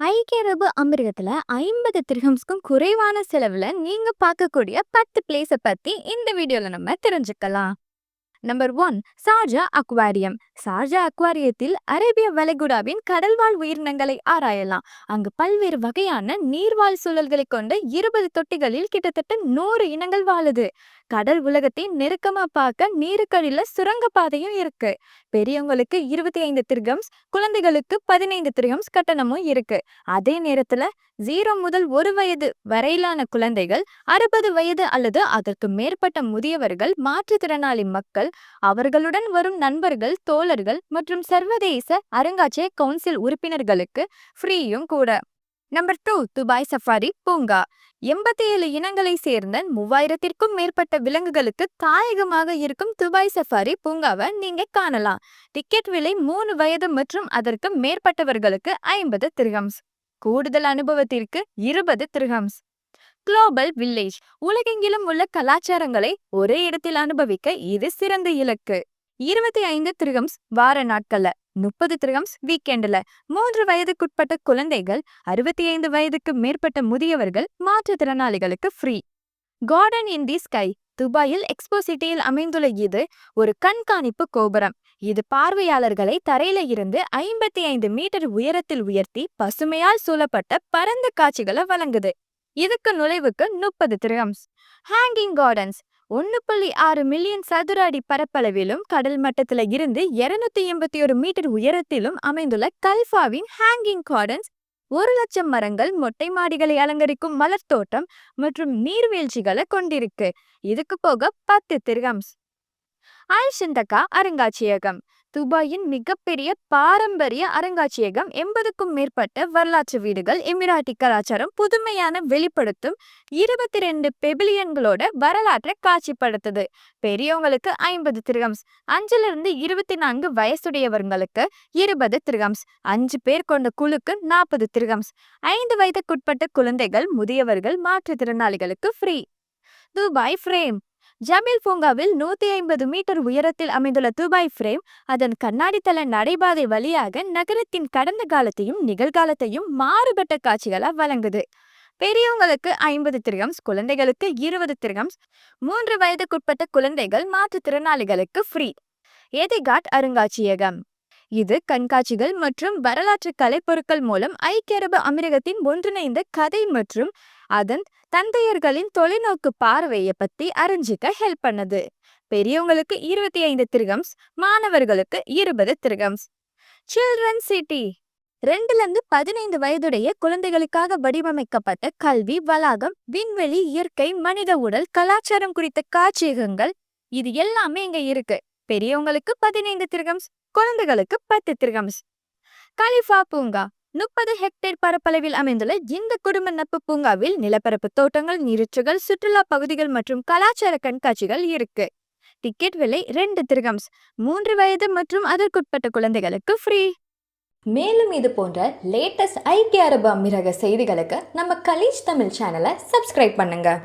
ஐக்கிய அரபு அமீரகத்துல 50 திர்ஹம்ஸ்க்கும் குறைவான செலவுல நீங்க பார்க்கக்கூடிய 10 பிளேஸ பத்தி இந்த வீடியோல நம்ம தெரிஞ்சுக்கலாம். நம்பர் 1, சார்ஜா அக்வாரியம். சார்ஜா அக்வாரியத்தில் அரேபிய வளைகுடாவின் கடல்வாழ் உயிரினங்களை ஆராயலாம். அங்கு பல்வேறு வகையான நீர்வாழ் சூழல்களை கொண்ட 20 தொட்டிகளில் கிட்டத்தட்ட 100 இனங்கள் வாழுது. கடல் உலகத்தை நெருக்கமா பார்க்க நீருக்கடியில சுரங்கப்பாதையும் இருக்கு. பெரியவங்களுக்கு 25 திர்கம்ஸ், குழந்தைகளுக்கு 15 திர்கம்ஸ் கட்டணமும் இருக்கு. அதே நேரத்துல 0 முதல் 1 வயது வரையிலான குழந்தைகள், 60 வயது அல்லது அதற்கு மேற்பட்ட முதியவர்கள், மாற்றுத்திறனாளி மக்கள், அவர்களுடன் வரும் நண்பர்கள், தோழர்கள் மற்றும் சர்வதேச அருங்காட்சியக கவுன்சில் உறுப்பினர்களுக்கு ஃப்ரீயும் கூட. நம்பர் 2, துபாய் சஃபாரி பூங்கா. 87 இனங்களை சேர்ந்த 3000த்திற்கும் மேற்பட்ட விலங்குகளுக்கு தாயகமாக இருக்கும் துபாய் சஃபாரி பூங்காவை நீங்க காணலாம். டிக்கெட் விலை 3 வயது மற்றும் அதற்கு மேற்பட்டவர்களுக்கு 50 திர்ஹம்ஸ். கூடுதல் அனுபவத்திற்கு 20 திர்ஹம்ஸ். Global village. உலகெங்கிலும் உள்ள கலாச்சாரங்களை ஒரே இடத்தில் அனுபவிக்க இது சிறந்த இலக்கு. 25 திர்ஹம்ஸ் வார நாட்கள்ல, 30 திர்ஹம்ஸ் வீக்கெண்ட்ல. 3 வயதுக்குட்பட்ட குழந்தைகள், 65 வயதுக்கு மேற்பட்ட முதியவர்கள், மாற்றுத்திறனாளிகளுக்கு ஃப்ரீ. கார்டன் இன் தி ஸ்கை. துபாயில் எக்ஸ்போ சிட்டியில் அமைந்துள்ள இது ஒரு கண்காணிப்பு கோபுரம். இது பார்வையாளர்களை தரையில இருந்து 55 மீட்டர் உயரத்தில் உயர்த்தி பசுமையால் சூழப்பட்ட பரந்த காட்சிகளை வழங்குது. இதுக்கு நுழைவுக்கு 30 திர்ஹம்ஸ். Hanging gardens. 1.6 மில்லியன் சதுர அடி பரப்பளவிலும் கடல் மட்டத்துல இருந்து 281 மீட்டர் உயரத்திலும் அமைந்துள்ள கல்ஃபாவின் ஹேங்கிங் கார்டன்ஸ் 1,00,000 மரங்கள், மொட்டை மாடிகளை அலங்கரிக்கும் மலர் தோட்டம் மற்றும் நீர்வீழ்ச்சிகளை கொண்டிருக்கு. இதுக்கு போக 10 திர்ஹம்ஸ். அல் ஷிந்தகா அருங்காட்சியகம். துபாயின் மிகப்பெரிய பாரம்பரிய அருங்காட்சியகம். 80க்கும் மேற்பட்ட வரலாற்று வீடுகள், எமிராட்டி கலாச்சாரம் புதுமையான வெளிப்படுத்தும் 22 பெபிலியன்களோட வரலாற்றை காட்சிப்படுத்துது. பெரியவங்களுக்கு 50 திர்ஹம்ஸ். 5லிருந்து 24 வயசுடையவர்களுக்கு 20 திர்ஹம்ஸ். 5 பேர் கொண்ட குழுக்கு 40 திர்ஹம்ஸ். 5 வயதுக்குட்பட்ட குழந்தைகள், முதியவர்கள், மாற்றுத்திறனாளிகளுக்கு ஃப்ரீ. Dubai frame. ஜமீல் பூங்காவில் 150 மீட்டர் உயரத்தில் அமைந்துள்ள துபாய் ஃப்ரேம் அதன் கண்ணாடித்தள நடைபாதை வழியாக நகரத்தின் கடந்த காலத்தையும் நிகழ்காலத்தையும் மாறுபட்ட காட்சிகளை வழங்குது. பெரியவங்களுக்கு 50 திர்ஹம்ஸ், குழந்தைகளுக்கு 20 திர்ஹம்ஸ். 3 வயதுக்குட்பட்ட குழந்தைகள், மாற்றுத்திறனாளிகளுக்கு ஃப்ரீ. எதிகாட் அருங்காட்சியகம். இது கண்காட்சிகள் மற்றும் வரலாற்று கலைப்பொருட்கள் மூலம் ஐக்கிய அரபு அமீரகத்தின் ஒன்றிணைந்த கதை மற்றும் அதன் தந்தையர்களின் தொலைநோக்கு பார்வையை பத்தி அறிஞ்சிக்க ஹெல்ப் பண்ணுது. பெரியவங்களுக்கு 25 திர்ஹம்ஸ், மாணவர்களுக்கு 20 திர்ஹம்ஸ். Children city. 2லிருந்து 15 வயதுடைய குழந்தைகளுக்காக வடிவமைக்கப்பட்ட கல்வி வளாகம், விண்வெளி, இயற்கை, மனித உடல், கலாச்சாரம் குறித்த காட்சியகங்கள், இது எல்லாமே இங்க இருக்கு. பெரியவங்களுக்கு 15 திர்ஹம்ஸ், குழந்தைகளுக்கு 10 திர்ஹம்ஸ். கலிஃபா பூங்கா. 30 ஹெக்டேர் பரப்பளவில் அமைந்துள்ள இந்த குடும்ப நட்பு பூங்காவில் நிலப்பரப்பு தோட்டங்கள், நீரூற்றுகள், சுற்றுலா பகுதிகள் மற்றும் கலாச்சார கண்காட்சிகள் இருக்கு. டிக்கெட் விலை 2 திர்ஹம்ஸ். 3 வயது மற்றும் அதற்குட்பட்ட குழந்தைகளுக்கு ஃப்ரீ. மேலும் இது போன்ற லேட்டஸ்ட் ஐக்கிய அரபு அமீரக செய்திகளுக்கு நம்ம கலீஜ் தமிழ் சேனலை சப்ஸ்கிரைப் பண்ணுங்க.